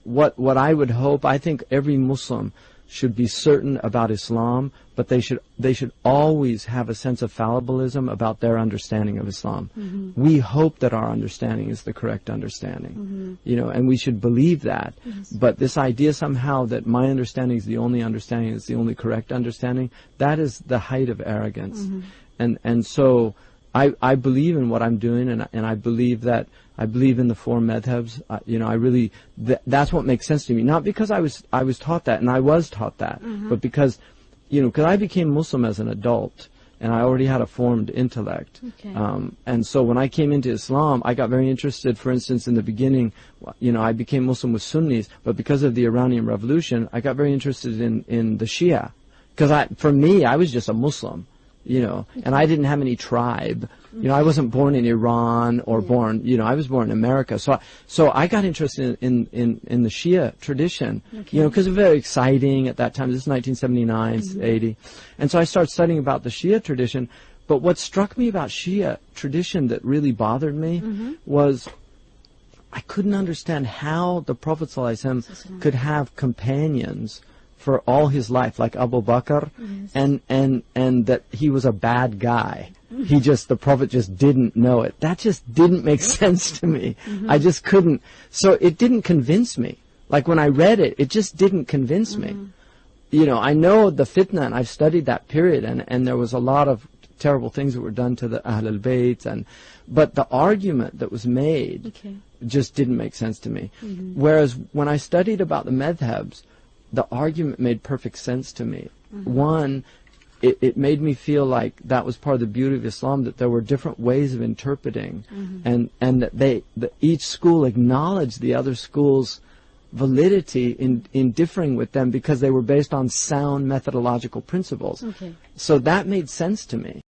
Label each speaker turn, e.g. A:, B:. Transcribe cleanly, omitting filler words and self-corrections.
A: what I would hope, I think every Muslim should be certain about Islam, but they should always have a sense of fallibilism about their understanding of Islam.
B: Mm-hmm.
A: We hope that our understanding is the correct understanding,
B: mm-hmm.
A: you know, and we should believe that.
B: Yes.
A: But this idea somehow that my understanding is the only understanding, is the only correct understanding, that is the height of arrogance.
B: Mm-hmm.
A: And so I believe in what I'm doing, and I believe that I believe in the four madhabs. You know, I really that's what makes sense to me. Not because I was taught that, and I was taught that,
B: mm-hmm.
A: but because, you know, because I became Muslim as an adult, and I already had a formed intellect.
B: Okay.
A: And so when I came into Islam, I got very interested. For instance, in the beginning, you know, I became Muslim with Sunnis, but because of the Iranian Revolution, I got very interested in the Shia, because for me, I was just a Muslim. You know, and I didn't have any tribe. You know, I wasn't born in Iran or born, you know, I was born in America. So I got interested in the Shia tradition, you know, because it was very exciting at that time. This is 1979, 80. And so I started studying about the Shia tradition. But what struck me about Shia tradition that really bothered me was I couldn't understand how the Prophet ﷺ could have companions for all his life, like Abu Bakr, and that he was a bad guy. The Prophet just didn't know it. That just didn't make sense to me. I just couldn't. So it didn't convince me. Like when I read it, it just didn't convince me. You know, I know the fitna, and I've studied that period, and there was a lot of terrible things that were done to the Ahl al-Bayt, but the argument that was made just didn't make sense to me. Whereas when I studied about the madhabs, the argument made perfect sense to me. One, it made me feel like that was part of the beauty of Islam, that there were different ways of interpreting, and that each school acknowledged the other school's validity in differing with them because they were based on sound methodological principles. So that made sense to me.